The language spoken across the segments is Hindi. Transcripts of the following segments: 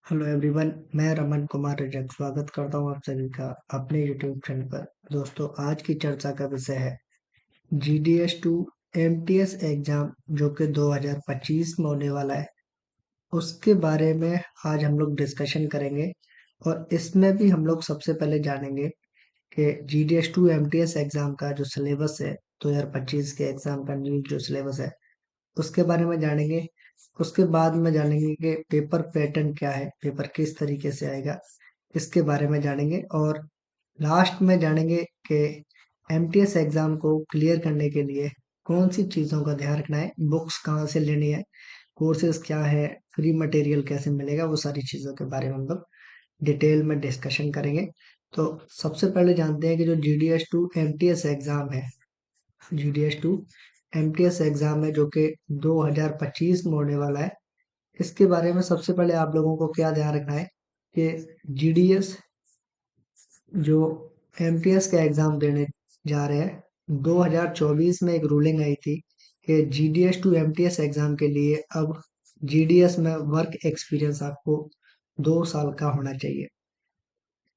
हेलो एवरीवन, मैं रमन कुमार रजक स्वागत करता हूं आप सभी का अपने यूट्यूब चैनल पर। दोस्तों, आज की चर्चा का विषय है जीडीएस टू एमटीएस एग्जाम जो कि 2025 में होने वाला है। उसके बारे में आज हम लोग डिस्कशन करेंगे और इसमें भी हम लोग सबसे पहले जानेंगे कि जीडीएस टू एमटीएस एग्जाम का जो सिलेबस है, 2025 के एग्जाम का न्यू जो सिलेबस है उसके बारे में जानेंगे। उसके बाद में जानेंगे कि पेपर पैटर्न क्या है, पेपर किस तरीके से आएगा, इसके बारे में जानेंगे। और लास्ट में जानेंगे कि एमटीएस एग्जाम को क्लियर करने के लिए कौन सी चीज़ों का ध्यान रखना है, बुक्स कहाँ से लेनी है, कोर्सेज क्या है, फ्री मटेरियल कैसे मिलेगा, वो सारी चीज़ों के बारे में हम लोग डिटेल में डिस्कशन करेंगे। तो सबसे पहले जानते हैं कि जो जीडीएस टू एमटीएस एग्जाम है, जीडीएस टू एमटीएस एग्जाम है जो कि 2025 में होने वाला है। इसके बारे में सबसे पहले आप लोगों को क्या ध्यान रखना है कि जीडीएस जो एमटीएस का एग्जाम देने जा रहे हैं, 2024 में एक रूलिंग आई थी कि जीडीएस टू एमटीएस एग्जाम के लिए अब जीडीएस में वर्क एक्सपीरियंस आपको 2 साल का होना चाहिए।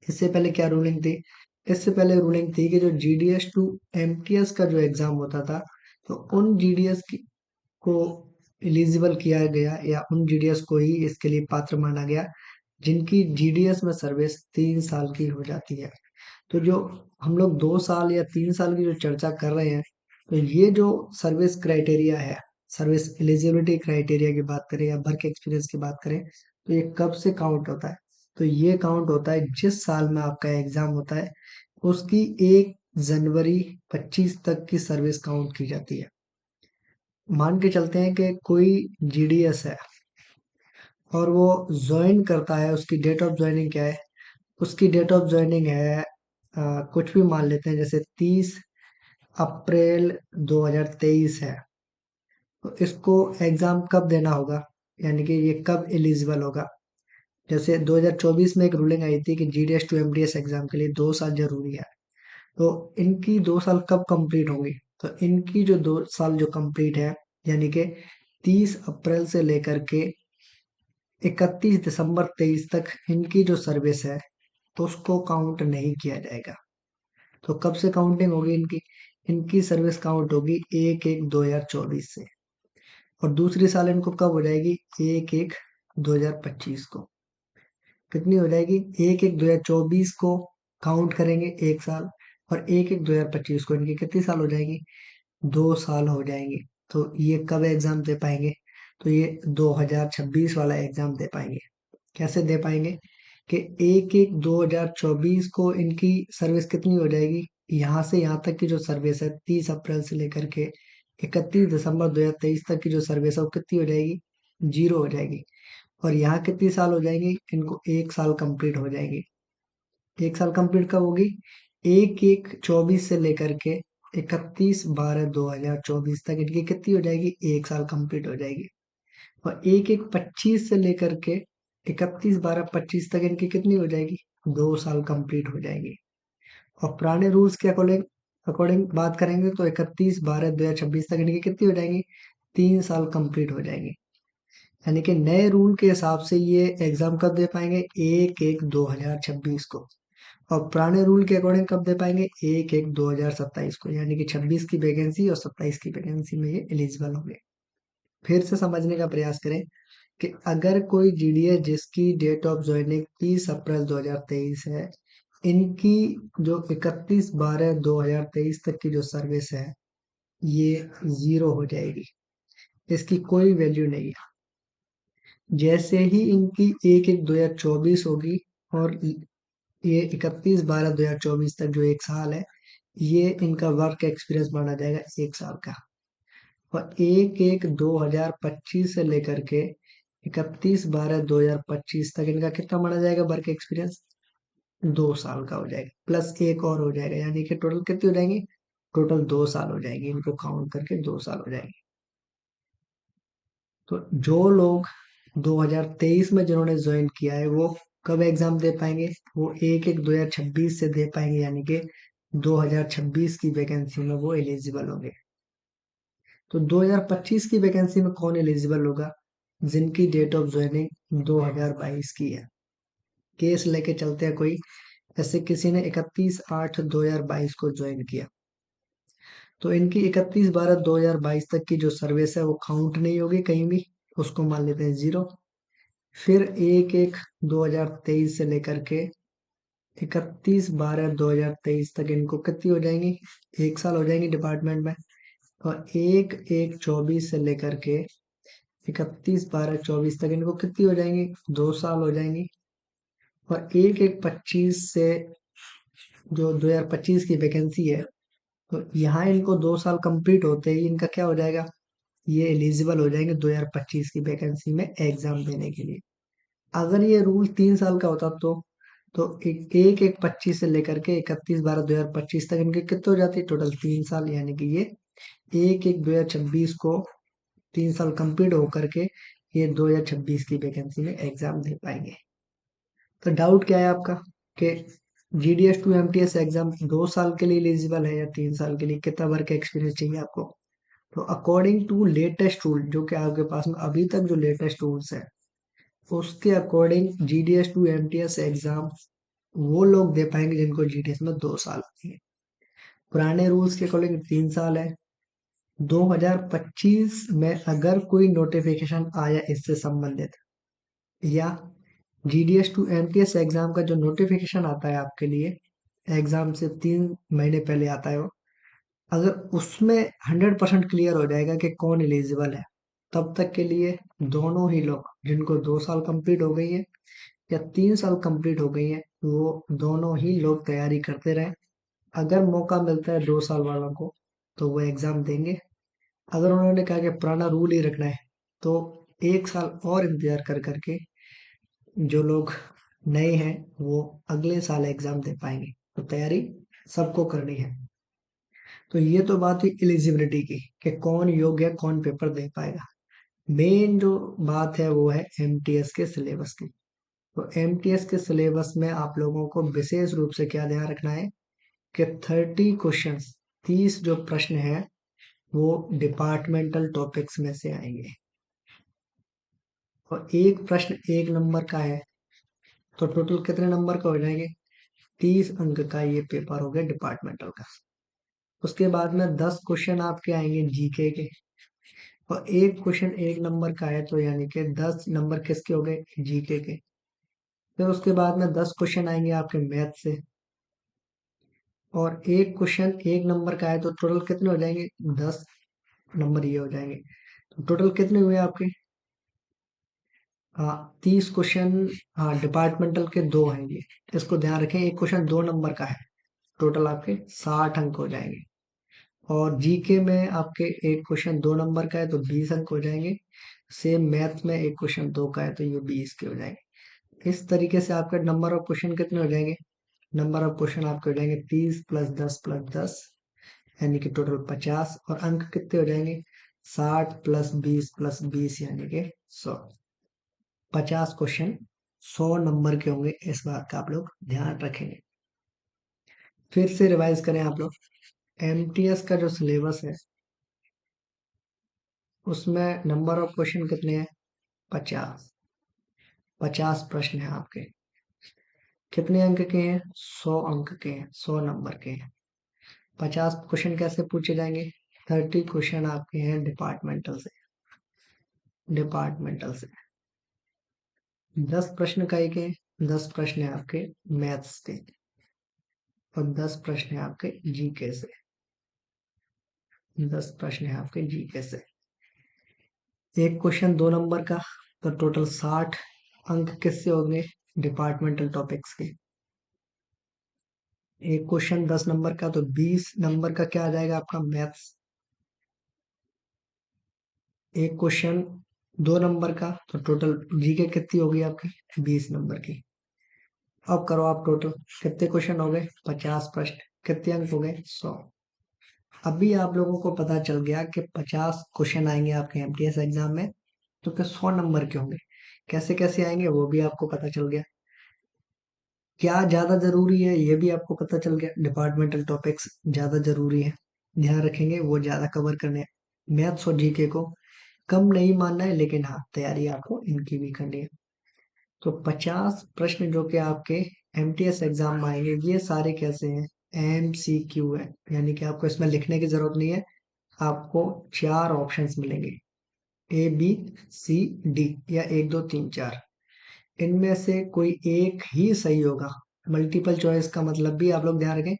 इससे पहले क्या रूलिंग थी? इससे पहले रूलिंग थी कि जो जीडीएस टू एमटीएस का जो एग्जाम होता था, तो उन जीडीएस को एलिजिबल किया गया या उन जीडीएस को ही इसके लिए पात्र माना गया जिनकी जीडीएस में सर्विस 3 साल की हो जाती है। तो जो हम लोग 2 साल या 3 साल की जो चर्चा कर रहे हैं, तो ये जो सर्विस क्राइटेरिया है, सर्विस एलिजिबिलिटी क्राइटेरिया की बात करें या वर्क एक्सपीरियंस की बात करें, तो ये कब से काउंट होता है? तो ये काउंट होता है जिस साल में आपका एग्जाम होता है उसकी 1 जनवरी 25 तक की सर्विस काउंट की जाती है। मान के चलते हैं कि कोई जीडीएस है और वो ज्वाइन करता है, उसकी डेट ऑफ ज्वाइनिंग क्या है? उसकी डेट ऑफ ज्वाइनिंग है, कुछ भी मान लेते हैं, जैसे 30 अप्रैल 2023 है। तो इसको एग्जाम कब देना होगा, यानी कि ये कब एलिजिबल होगा? जैसे 2024 में एक रूलिंग आई थी कि जीडीएस टू एमडीएस एग्जाम के लिए 2 साल जरूरी है। तो इनकी 2 साल कब कंप्लीट होंगी? तो इनकी जो 2 साल जो कंप्लीट है, यानी कि 30 अप्रैल से लेकर के 31 दिसंबर 23 तक इनकी जो सर्विस है उसको काउंट नहीं किया जाएगा। तो कब से काउंटिंग होगी इनकी? इनकी सर्विस काउंट होगी 1/1/2024 से। और दूसरी साल इनको कब हो जाएगी? 1/1/2025 को। कितनी हो जाएगी? 1/1/2024 को काउंट करेंगे 1 साल, और 1/1/2025 को इनकी कितनी साल हो जाएंगी? 2 साल हो जाएंगे। तो ये कब एग्जाम दे पाएंगे? तो ये 2026 वाला एग्जाम दे पाएंगे। कैसे दे पाएंगे? कि 1/1/2024 को इनकी सर्विस कितनी हो जाएगी? यहाँ से यहाँ तक की जो सर्विस है, 30 अप्रैल से लेकर के 31 दिसंबर 2023 तक की जो सर्विस है वो कितनी हो जाएगी? जीरो हो जाएगी। और यहाँ कितनी साल हो जाएंगी? इनको 1 साल कंप्लीट हो जाएगी। 1 साल कंप्लीट कब होगी? 1/1/24 से लेकर के 31/12/2024 तक इनकी कितनी हो जाएगी? 1 साल कंप्लीट हो जाएगी। और 1/1/25 से लेकर के 31/12/25 तक इनकी कितनी हो जाएगी? 2 साल कंप्लीट हो जाएगी। और पुराने रूल्स के अकॉर्डिंग अकॉर्डिंग बात करेंगे तो 31/12/2026 तक इनकी कितनी हो जाएंगी? 3 साल कंप्लीट हो जाएंगी। यानी कि नए रूल के हिसाब से ये एग्जाम कब दे पाएंगे? 1/1/2026 को। और पुराने रूल के अकॉर्डिंग कब दे पाएंगे? 1/1/2027 को। यानी कि 26 की वैकेंसी और 27 की वैकेंसी में ये एलिजिबल होंगे। फिर से समझने का प्रयास करें कि अगर कोई जीडीएस जिसकी डेट ऑफ ज्वाइनिंग 30 अप्रैल 2023 है, इनकी जो 31/12/2023 तक की जो सर्विस है ये जीरो हो जाएगी, इसकी कोई वैल्यू नहीं है। जैसे ही इनकी 1/1/2024 होगी और ये 31/12/2024 तक जो 1 साल है, ये इनका वर्क एक्सपीरियंस माना जाएगा 1 साल का। और 1/1/2025 से लेकर के 31/12/2025 तक इनका कितना माना जाएगा वर्क एक्सपीरियंस? 2 साल का हो जाएगा, प्लस एक और हो जाएगा, यानी कि टोटल कितनी हो जाएंगी? टोटल 2 साल हो जाएंगे, इनको काउंट करके 2 साल हो जाएंगे। तो जो लोग 2023 में जिन्होंने ज्वाइन किया है वो कब एग्जाम दे पाएंगे? वो 1/1/2026 से दे पाएंगे, यानी कि 2026 की वैकेंसी में वो एलिजिबल होंगे। तो 2025 की वैकेंसी में कौन एलिजिबल होगा? जिनकी डेट ऑफ ज्वाइनिंग 2022 की है। केस लेके चलते हैं कोई, जैसे किसी ने 31/8/2022 को ज्वाइन किया, तो इनकी 31/12/2022 तक की जो सर्विस है वो काउंट नहीं होगी कहीं भी, उसको मान लेते हैं जीरो। फिर 1/1/2023 से लेकर के 31/12/2023 तक इनको कितनी हो जाएंगी, 1 साल हो जाएंगी डिपार्टमेंट में। और 1/1/24 से लेकर के 31/12/24 तक इनको कितनी हो जाएंगी, 2 साल हो जाएंगी। और 1/1/25 से जो 2025 की वैकेंसी है, तो यहाँ इनको 2 साल कंप्लीट होते ही इनका क्या हो जाएगा, ये एलिजिबल हो जाएंगे 2025 की वैकेंसी में एग्जाम देने के लिए। अगर ये रूल 3 साल का होता तो 1/1/25 से लेकर के 31/12/2025 तक इनके कितने हो जाती, टोटल 3 साल, यानी कि ये 1/1/2026 को 3 साल कंप्लीट होकर के ये 2026 की वैकेंसी में एग्जाम दे पाएंगे। तो डाउट क्या है आपका कि GDS2 MTS एग्जाम 2 साल के लिए एलिजिबल है या 3 साल के लिए, कितना वर्क एक्सपीरियंस चाहिए आपको। तो अकॉर्डिंग टू लेटेस्ट रूल, जो कि आपके पास में अभी तक जो लेटेस्ट रूल्स है उसके अकॉर्डिंग GDS2 MTS एग्जाम वो लोग दे पाएंगे जिनको GDS में 2 साल चाहिए। पुराने रूल्स के अकॉर्डिंग 3 साल है। 2025 में अगर कोई नोटिफिकेशन आया इससे संबंधित, या GDS2 MTS एग्जाम का जो नोटिफिकेशन आता है आपके लिए, एग्जाम से 3 महीने पहले आता है वो, अगर उसमें 100% क्लियर हो जाएगा कि कौन एलिजिबल है, तब तक के लिए दोनों ही लोग, जिनको 2 साल कंप्लीट हो गई है या 3 साल कंप्लीट हो गई है, वो दोनों ही लोग तैयारी करते रहे। अगर मौका मिलता है 2 साल वालों को तो वो एग्जाम देंगे। अगर उन्होंने कहा कि पुराना रूल ही रखना है, तो 1 साल और इंतजार कर करके जो लोग नए हैं वो अगले साल एग्जाम दे पाएंगे। तो तैयारी सबको करनी है। तो ये तो बात हुई एलिजिबिलिटी की कि कौन योग्य है, कौन पेपर दे पाएगा। मेन जो बात है वो है एमटीएस के सिलेबस की। तो एमटीएस के सिलेबस में आप लोगों को विशेष रूप से क्या ध्यान रखना है कि 30 क्वेश्चंस, 30 जो प्रश्न है वो डिपार्टमेंटल टॉपिक्स में से आएंगे। और एक प्रश्न 1 नंबर का है, तो टोटल कितने नंबर का हो जाएंगे, 30 अंक का ये पेपर हो गया डिपार्टमेंटल का। उसके बाद में 10 क्वेश्चन आपके आएंगे जीके के, और एक क्वेश्चन 1 नंबर का है, तो यानी कि 10 नंबर किसके हो गए, जीके के। फिर उसके बाद में 10 क्वेश्चन आएंगे आपके मैथ से, और एक क्वेश्चन 1 नंबर का है, तो टोटल कितने हो जाएंगे, 10 नंबर ये हो जाएंगे। तो टोटल कितने हुए आपके, हाँ 30 क्वेश्चन। हाँ डिपार्टमेंटल के दो हैं ये, इसको ध्यान रखें। एक क्वेश्चन 2 नंबर का है, टोटल आपके 60 अंक हो जाएंगे। और जीके में आपके एक क्वेश्चन 2 नंबर का है तो 20 अंक हो जाएंगे। सेम मैथ में एक क्वेश्चन 2 का है तो ये 20 के हो जाएंगे। इस तरीके से आपके नंबर ऑफ क्वेश्चन कितने हो जाएंगे, नंबर ऑफ क्वेश्चन आपके हो जाएंगे 30 + 10 + 10, यानी कि टोटल 50। और अंक कितने हो जाएंगे, 60 + 20 + 20 यानी कि 100। 50 क्वेश्चन 100 नंबर के होंगे, इस बात का आप लोग ध्यान रखेंगे। फिर से रिवाइज करें आप लोग, एमटीएस का जो सिलेबस है उसमें नंबर ऑफ क्वेश्चन कितने हैं, 50। 50 प्रश्न है आपके, कितने अंक के हैं, 100 अंक के हैं, 100 नंबर के हैं। 50 क्वेश्चन कैसे पूछे जाएंगे, 30 क्वेश्चन आपके हैं डिपार्टमेंटल से 10 प्रश्न का एक है, 10 प्रश्न है आपके मैथ्स के, और 10 प्रश्न है आपके जीके से। 10 प्रश्न है आपके जीके से। एक क्वेश्चन 2 नंबर का, तो टोटल 60 अंक किससे होंगे, डिपार्टमेंटल टॉपिक्स के। एक क्वेश्चन 10 नंबर का, तो 20 नंबर का क्या आ जाएगा आपका, मैथ्स। एक क्वेश्चन 2 नंबर का, तो टोटल जीके कितनी होगी आपकी, 20 नंबर की। अब करो आप टोटल, कितने क्वेश्चन हो गए, 50 प्रश्न, कितने अंक हो गए, 100। अभी आप लोगों को पता चल गया कि 50 क्वेश्चन आएंगे आपके एमटीएस एग्जाम में, तो क्या 100 नंबर के होंगे। कैसे कैसे आएंगे वो भी आपको पता चल गया। क्या ज्यादा जरूरी है ये भी आपको पता चल गया, डिपार्टमेंटल टॉपिक्स ज्यादा जरूरी है, ध्यान रखेंगे वो ज्यादा कवर करने हैं। मैथ्स और जीके को कम नहीं मानना है, लेकिन हाँ तैयारी आपको इनकी भी करनी है। तो 50 प्रश्न जो कि आपके एमटीएस एग्जाम में आएंगे, ये सारे कैसे हैं, एमसीक्यू है, यानी कि आपको इसमें लिखने की जरूरत नहीं है। आपको 4 ऑप्शंस मिलेंगे, ए बी सी डी, या 1 2 3 4। इनमें से कोई एक ही सही होगा। मल्टीपल चॉइस का मतलब भी आप लोग ध्यान रखें,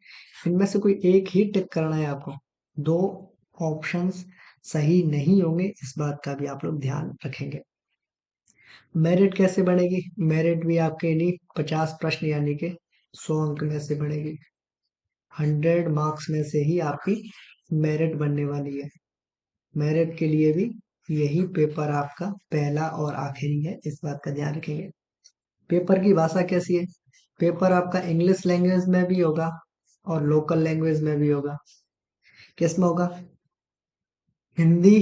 इनमें से कोई एक ही टिक करना है आपको। 2 ऑप्शंस सही नहीं होंगे, इस बात का भी आप लोग ध्यान रखेंगे। मेरिट कैसे बढ़ेगी, मेरिट भी आपके इन्हीं 50 प्रश्न यानी कि 100 अंक में से बढ़ेगी। 100 मार्क्स में से ही आपकी मेरिट बनने वाली है। मेरिट के लिए भी यही पेपर आपका पहला और आखिरी है, इस बात का ध्यान रखेंगे। पेपर की भाषा कैसी है, पेपर आपका इंग्लिश लैंग्वेज में भी होगा और लोकल लैंग्वेज में भी होगा। किस में होगा, हिंदी,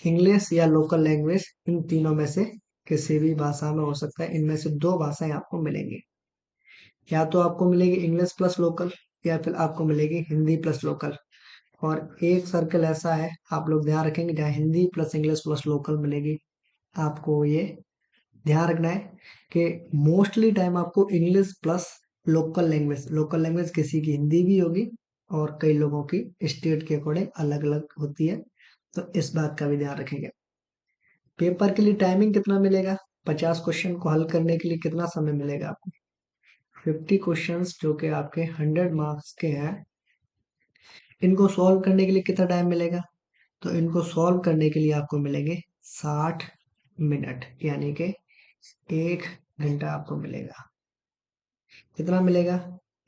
इंग्लिश या लोकल लैंग्वेज, इन तीनों में से किसी भी भाषा में हो सकता है। इनमें से 2 भाषाएं आपको मिलेंगी, या तो आपको मिलेगी इंग्लिश प्लस लोकल, या फिर आपको मिलेगी हिंदी प्लस लोकल। और एक सर्कल ऐसा है, आप लोग ध्यान रखेंगे, जहाँ Hindi plus English plus local मिलेगी। आपको ये ध्यान रखना है कि मोस्टली टाइम आपको English plus local language, local language किसी की हिंदी भी होगी और कई लोगों की स्टेट के अकॉर्डिंग अलग अलग होती है, तो इस बात का भी ध्यान रखेंगे। पेपर के लिए टाइमिंग कितना मिलेगा, 50 क्वेश्चन को हल करने के लिए कितना समय मिलेगा आपको। 50 क्वेश्चंस जो कि आपके 100 मार्क्स के हैं, इनको सॉल्व करने के लिए कितना टाइम मिलेगा, तो इनको सॉल्व करने के लिए आपको मिलेंगे 60 मिनट, यानी कि 1 घंटा आपको मिलेगा। कितना मिलेगा,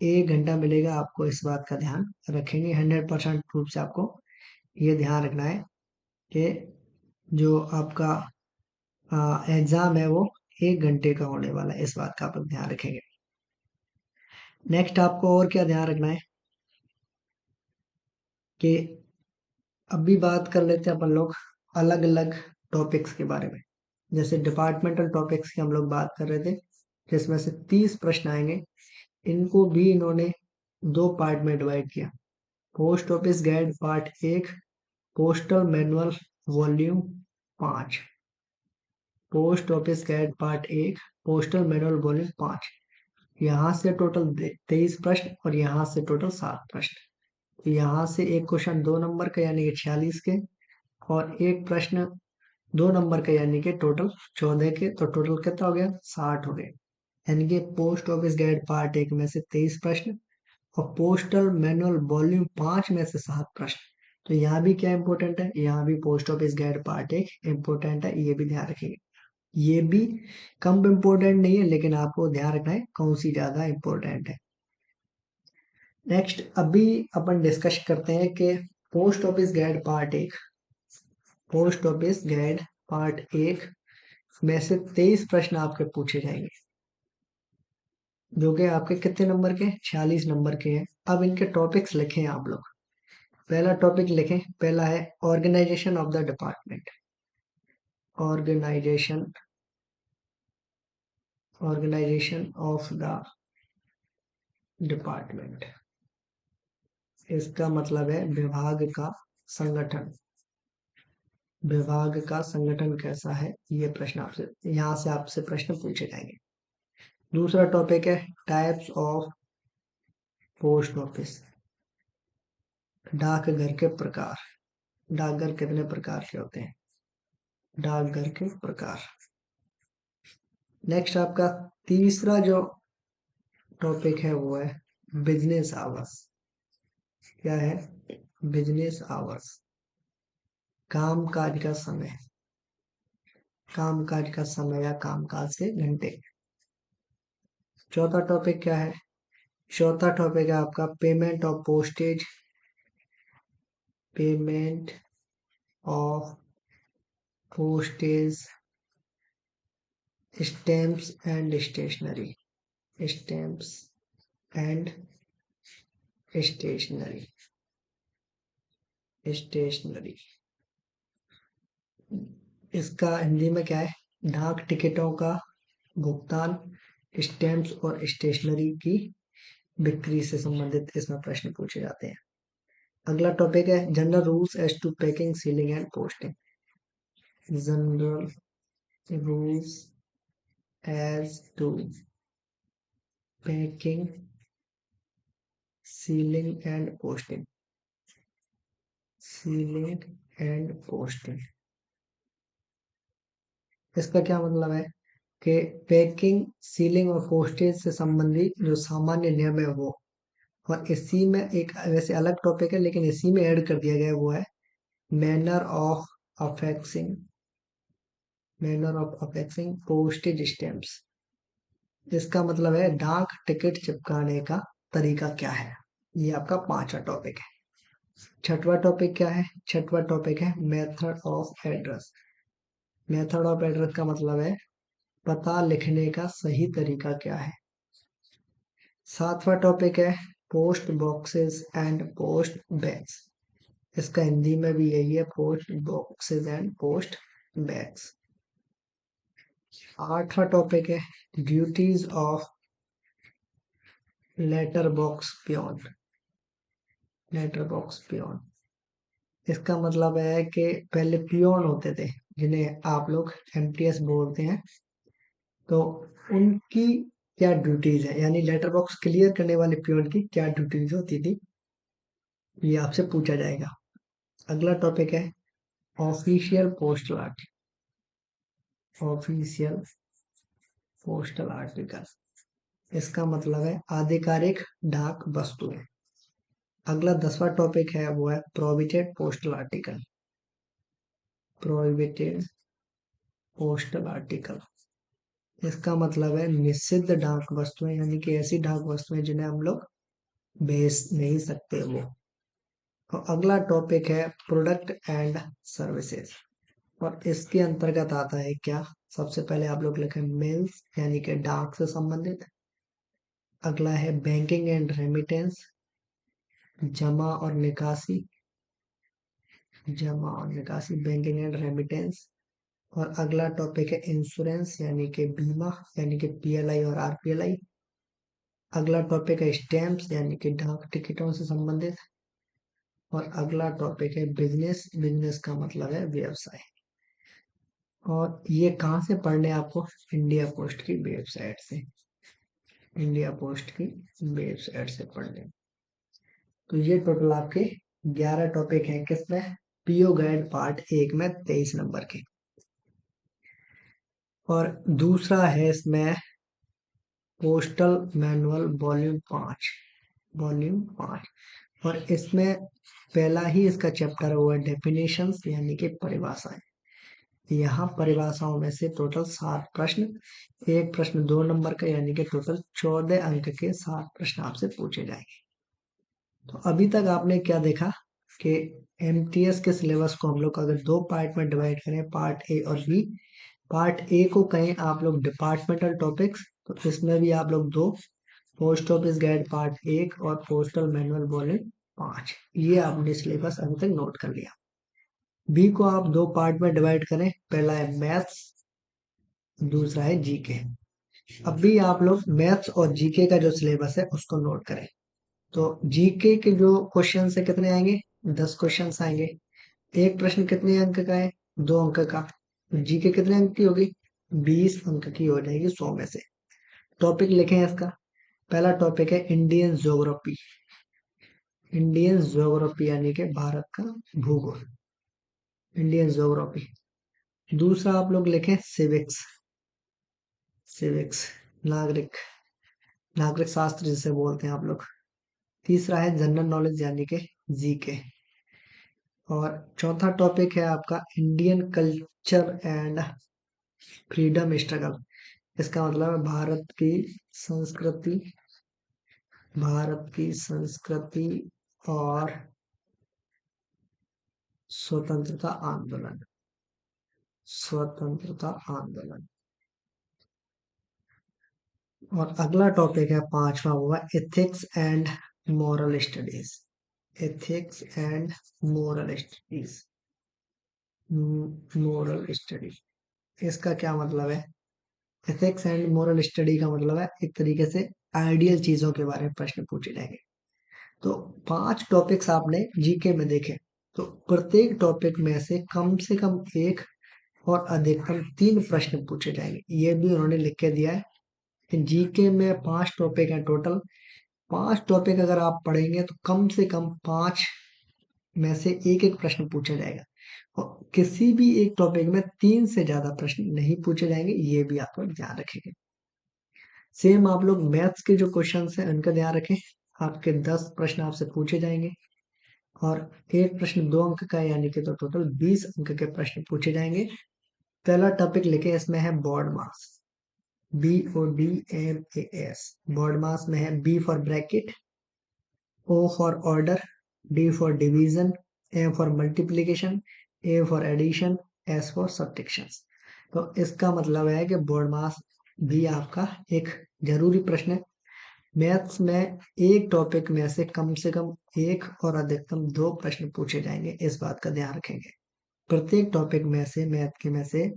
1 घंटा मिलेगा आपको, इस बात का ध्यान रखेंगे। 100% रूप से आपको ये ध्यान रखना है कि जो आपका एग्जाम है वो 1 घंटे का होने वाला है, इस बात का आप लोग ध्यान रखेंगे। नेक्स्ट आपको और क्या ध्यान रखना है कि अभी बात कर लेते हैं अपन लोग अलग अलग टॉपिक्स के बारे में। जैसे डिपार्टमेंटल टॉपिक्स की हम लोग बात कर रहे थे, जिसमें से 30 प्रश्न आएंगे। इनको भी इन्होंने 2 पार्ट में डिवाइड किया, post office guide part 1, postal manual volume 5। Post office guide part 1, postal manual volume 5। यहाँ से टोटल 23 प्रश्न और यहाँ से टोटल 7 प्रश्न। तो यहाँ से एक क्वेश्चन 2 नंबर का यानी कि 46 के, और एक प्रश्न 2 नंबर का यानी कि टोटल 14 के, तो टोटल कितना हो गया, 60 हो गए। यानी कि पोस्ट ऑफिस गाइड पार्ट 1 में से 23 प्रश्न और पोस्टल मैनुअल वॉल्यूम 5 में से 7 प्रश्न। तो यहाँ भी क्या इंपॉर्टेंट है, यहाँ भी post office guide part 1 important है, ये भी ध्यान रखिएगा। ये भी कम इम्पोर्टेंट नहीं है, लेकिन आपको ध्यान रखना है कौन सी ज्यादा इम्पोर्टेंट है। नेक्स्ट अभी अपन डिस्कस करते हैं कि post office guide part 1, post office guide part 1 में से 23 प्रश्न आपके पूछे जाएंगे, जो कि आपके कितने नंबर के, 46 नंबर के हैं। अब इनके टॉपिक्स लिखें आप लोग। पहला टॉपिक लिखें, पहला है organization of the department. Organization, organization of the department, इसका मतलब है विभाग का संगठन। विभाग का संगठन कैसा है, ये प्रश्न आपसे यहाँ से आपसे प्रश्न पूछे जाएंगे। दूसरा टॉपिक है टाइप्स ऑफ पोस्ट ऑफिस, डाकघर के प्रकार। डाकघर कितने प्रकार के होते हैं, डाकघर के प्रकार। नेक्स्ट आपका तीसरा जो टॉपिक है वो है बिजनेस आवर्स। क्या है, बिजनेस आवर्स, कामकाज का समय, कामकाज का समय या कामकाज के घंटे। चौथा टॉपिक क्या है, चौथा टॉपिक है आपका payment of postage, payment of postage, stamps and stationery, stamps and stationery, stationery. इसका हिंदी में क्या है, डाक टिकटों का भुगतान, स्टैम्प्स और स्टेशनरी की बिक्री से संबंधित इसमें प्रश्न पूछे जाते हैं। अगला टॉपिक है general rules as to packing, sealing and posting. General rules as to packing, sealing and posting. Sealing and posting, इसका क्या मतलब है कि पैकिंग, सीलिंग और पोस्टेज से संबंधित जो सामान्य नियम है वो, और इसी में एक वैसे अलग टॉपिक है लेकिन इसी में ऐड कर दिया गया है, वो है manner of affixing, manner of affixing postage stamps. इसका मतलब है डाक टिकट चिपकाने का तरीका क्या है। ये आपका पांचवा टॉपिक है। छठवां टॉपिक क्या है? छठवां टॉपिक है method of address. Method of address का मतलब है पता लिखने का सही तरीका क्या है। सातवां टॉपिक है post boxes and post bags. इसका हिंदी में भी यही है, post boxes and post bags. आठवां टॉपिक है duties of letter box peon. Letter box peon, इसका मतलब है कि पहले पियोन होते थे जिन्हें आप लोग एमटीएस बोलते हैं, तो उनकी क्या ड्यूटीज है, यानी लेटर बॉक्स क्लियर करने वाले पियोन की क्या ड्यूटीज होती थी, ये आपसे पूछा जाएगा। अगला टॉपिक है official postal article. Official postal article, इसका मतलब है आधिकारिक डाक वस्तुएं। अगला 10वां टॉपिक है वो है prohibited postal article. Prohibited postal article, इसका मतलब है निषिद्ध डाक वस्तुएं, यानी कि ऐसी डाक वस्तुएं जिन्हें हम लोग बेच नहीं सकते वो। और अगला टॉपिक है प्रोडक्ट एंड सर्विसेज, और इसके अंतर्गत आता है क्या, सबसे पहले आप लोग लिखें मेल्स, यानी कि डाक से संबंधित। अगला है बैंकिंग एंड रेमिटेंस, जमा और निकासी, जमा और निकासी, बैंकिंग एंड रेमिटेंस। और अगला टॉपिक है इंश्योरेंस, यानी कि बीमा, यानी कि पीएलआई और आरपीएलआई। अगला टॉपिक है स्टैम्प्स, यानी कि डाक टिकटों से संबंधित। और अगला टॉपिक है बिजनेस, बिजनेस का मतलब है व्यवसाय। और ये कहाँ से पढ़ने आपको? इंडिया पोस्ट की वेबसाइट से, इंडिया पोस्ट की वेबसाइट से पढ़ने। तो ये टोटल आपके 11 टॉपिक हैं किसमें? पीओ गाइड पार्ट 1 में 23 नंबर के। और दूसरा है इसमें पोस्टल मैनुअल वॉल्यूम 5, वॉल्यूम 5। और इसमें पहला ही इसका चैप्टर हुआ है डेफिनेशंस, यानी कि परिभाषाएं। यहाँ परिभाषाओं में से टोटल 7 प्रश्न, एक प्रश्न 2 नंबर का, यानी कि टोटल 14 अंक के 7 प्रश्न आपसे पूछे जाएंगे। तो अभी तक आपने क्या देखा कि एमटीएस के सिलेबस को हम लोग अगर दो पार्ट में डिवाइड करें, पार्ट ए और बी। पार्ट ए को कहें आप लोग डिपार्टमेंटल टॉपिक्स, तो इसमें भी आप लोग दो, पोस्ट ऑफिस गाइड पार्ट 1 और पोस्टल मैनुअल वॉल्यूम 5, ये आपने सिलेबस अभी तक नोट कर लिया। बी को आप दो पार्ट में डिवाइड करें, पहला है मैथ्स, दूसरा है जीके। अब भी आप लोग मैथ्स और जीके का जो सिलेबस है उसको नोट करें। तो जीके के जो क्वेश्चन है कितने आएंगे? 10 क्वेश्चन आएंगे। एक प्रश्न कितने अंक का है? 2 अंक का। जीके कितने अंक की होगी? 20 अंक की हो जाएगी 100 में से। टॉपिक लिखें इसका। पहला टॉपिक है इंडियन ज्योग्राफी, इंडियन ज्योग्राफी यानी कि भारत का भूगोल, इंडियन ज्योग्राफी। दूसरा आप लोग लिखें सिविक्स, सिविक्स नागरिक, नागरिक शास्त्र जिसे बोलते हैं आप लोग। तीसरा है जनरल नॉलेज यानी कि जीके। और चौथा टॉपिक है आपका Indian culture and freedom struggle. इसका मतलब है भारत की संस्कृति, भारत की संस्कृति और स्वतंत्रता आंदोलन, स्वतंत्रता आंदोलन। और अगला टॉपिक है पांचवा, हुआ ethics and moral studies, ethics and moral studies, moral study. इसका क्या मतलब है? एथिक्स एंड मोरल स्टडी का मतलब है एक तरीके से आइडियल चीजों के बारे में प्रश्न पूछे जाएंगे। तो 5 टॉपिक्स आपने जीके में देखे, तो प्रत्येक टॉपिक में से कम एक और अधिकतम 3 प्रश्न पूछे जाएंगे। ये भी उन्होंने लिख के दिया है कि जीके में 5 टॉपिक हैं टोटल। 5 टॉपिक अगर आप पढ़ेंगे तो कम से कम 5 में से एक एक प्रश्न पूछा जाएगा, और किसी भी एक टॉपिक में 3 से ज्यादा प्रश्न नहीं पूछे जाएंगे, ये भी आप लोग ध्यान रखेंगे। सेम आप लोग मैथ्स के जो क्वेश्चन हैं उनका ध्यान रखें। आपके 10 प्रश्न आपसे पूछे जाएंगे और एक प्रश्न 2 अंक का है, यानी कि तो टोटल 20 अंक के प्रश्न पूछे जाएंगे। पहला टॉपिक लिखे, इसमें है BODMAS, BODMAS। BODMAS में है B for bracket, O for order, D for division, M for multiplication, A for addition, S for subtraction. तो इसका मतलब है कि बोर्ड मास भी आपका एक जरूरी प्रश्न है। मैथ्स में एक टॉपिक में से कम एक और अधिकतम 2 प्रश्न पूछे जाएंगे, इस बात का ध्यान रखेंगे। प्रत्येक टॉपिक में से मैथ के में से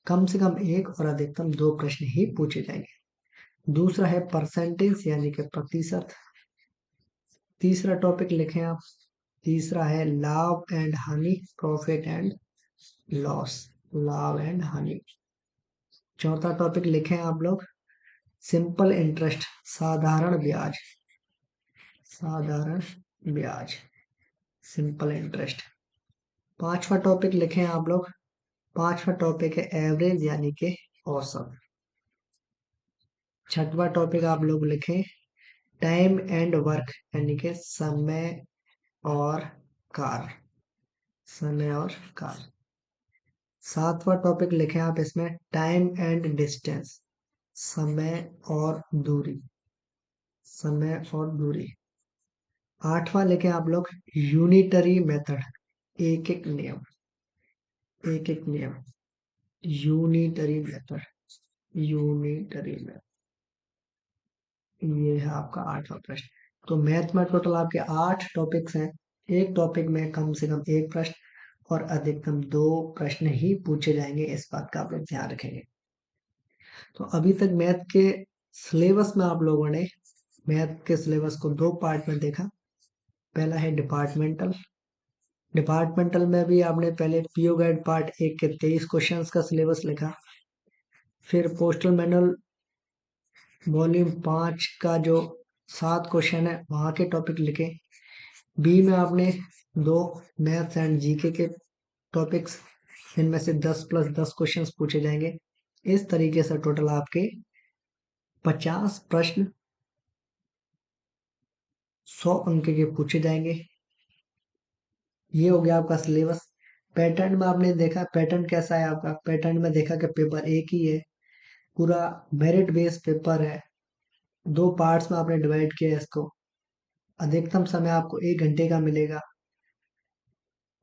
कम एक और अधिकतम 2 प्रश्न ही पूछे जाएंगे। दूसरा है परसेंटेज यानी कि प्रतिशत। तीसरा टॉपिक लिखें आप, तीसरा है लाभ एंड हानि, प्रॉफिट एंड लॉस, लाभ एंड हानि। चौथा टॉपिक लिखें आप लोग, सिंपल इंटरेस्ट, साधारण ब्याज, साधारण ब्याज, सिंपल इंटरेस्ट। पांचवा टॉपिक लिखें आप लोग, पांचवा टॉपिक है एवरेज यानी कि औसत। छठवा टॉपिक आप लोग लिखें टाइम एंड वर्क यानी कि समय और कार्य, समय और कार्य। सातवां टॉपिक लिखें आप इसमें टाइम एंड डिस्टेंस, समय और दूरी, समय और दूरी। आठवां लिखें आप लोग यूनिटरी मेथड, एक एक नियम, एक एक नियम, यूनिटरी मेथड, यूनिटरी मेथड। ये है आपका 8वां प्रश्न। तो मैथ में टोटल आपके 8 टॉपिक्स हैं। एक टॉपिक में कम से कम एक प्रश्न और अधिकतम 2 प्रश्न ही पूछे जाएंगे, इस बात का आप लोग ध्यान रखेंगे। तो अभी तक मैथ के सिलेबस में आप लोगों ने मैथ के सिलेबस को 2 पार्ट में देखा। पहला है डिपार्टमेंटल। डिपार्टमेंटल में भी आपने पहले पीओ गाइड पार्ट 1 के 23 क्वेश्चंस का सिलेबस लिखा। फिर पोस्टल मैनुअल वॉल्यूम 5 का जो 7 क्वेश्चन है वहां के टॉपिक लिखे। बी में आपने 2 मैथ्स एंड जीके के टॉपिक्स, इनमें से 10 प्लस 10 क्वेश्चंस पूछे जाएंगे। इस तरीके से टोटल आपके 50 प्रश्न 100 अंक के पूछे जाएंगे। ये हो गया आपका सिलेबस। पैटर्न में आपने देखा पैटर्न कैसा है आपका, पैटर्न में देखा कि पेपर एक ही है, पूरा मेरिट बेस्ड पेपर है। 2 पार्ट्स में आपने डिवाइड किया है इसको। अधिकतम समय आपको 1 घंटे का मिलेगा,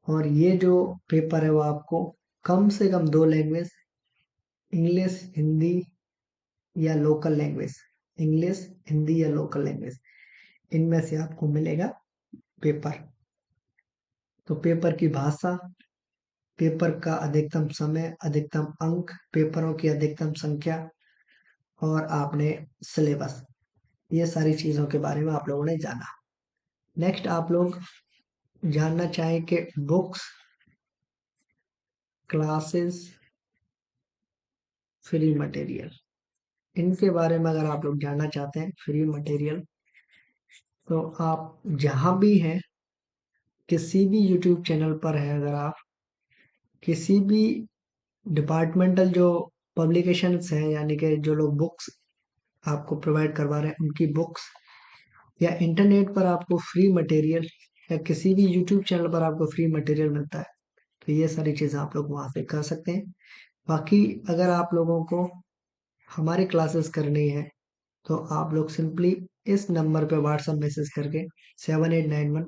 और ये जो पेपर है वो आपको कम से कम 2 लैंग्वेज, इंग्लिश हिंदी या लोकल लैंग्वेज, इंग्लिश हिंदी या लोकल लैंग्वेज, इनमें से आपको मिलेगा पेपर। तो पेपर की भाषा, पेपर का अधिकतम समय, अधिकतम अंक, पेपरों की अधिकतम संख्या, और आपने सिलेबस, ये सारी चीजों के बारे में आप लोगों ने जाना। नेक्स्ट आप लोग जानना चाहें कि बुक्स, क्लासेस, फ्री मटेरियल, इनके बारे में अगर आप लोग जानना चाहते हैं, फ्री मटेरियल, तो आप जहां भी हैं, किसी भी यूट्यूब चैनल पर है, अगर आप किसी भी डिपार्टमेंटल जो पब्लिकेशंस हैं, यानी कि जो लोग बुक्स आपको प्रोवाइड करवा रहे हैं उनकी बुक्स, या इंटरनेट पर आपको फ्री मटेरियल, या किसी भी यूट्यूब चैनल पर आपको फ्री मटेरियल मिलता है, तो ये सारी चीज़ें आप लोग वहाँ से कर सकते हैं। बाकी अगर आप लोगों को हमारी क्लासेस करनी है तो आप लोग सिंपली इस नंबर पे व्हाट्सएप मैसेज करके 7891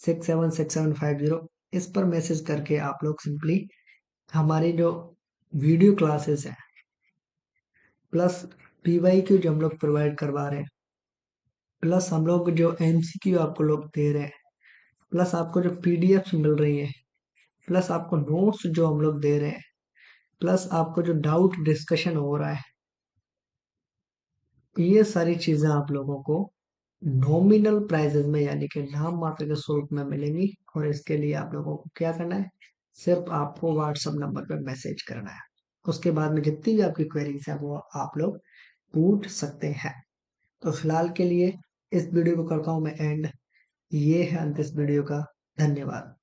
676750, इस पर मैसेज करके आप लोग सिंपली हमारी जो वीडियो क्लासेस है प्लस PYQ जो हम लोग प्रोवाइड करवा रहे हैं, प्लस हम लोग जो MCQ आपको लोग दे रहे हैं, प्लस आपको जो PDF मिल रही है, प्लस आपको नोट्स जो हम लोग दे रहे हैं, प्लस आपको जो डाउट डिस्कशन हो रहा है, ये सारी चीजें आप लोगों को नॉमिनल प्राइजेस में यानी कि नाम मात्र के शुल्क में मिलेंगी। और इसके लिए आप लोगों को क्या करना है, सिर्फ आपको व्हाट्सएप नंबर पे मैसेज करना है। उसके बाद में जितनी भी आपकी क्वेरीज है वो आप लोग पूछ सकते हैं। तो फिलहाल के लिए इस वीडियो को करता हूँ मैं एंड। ये है अंत इस वीडियो का। धन्यवाद।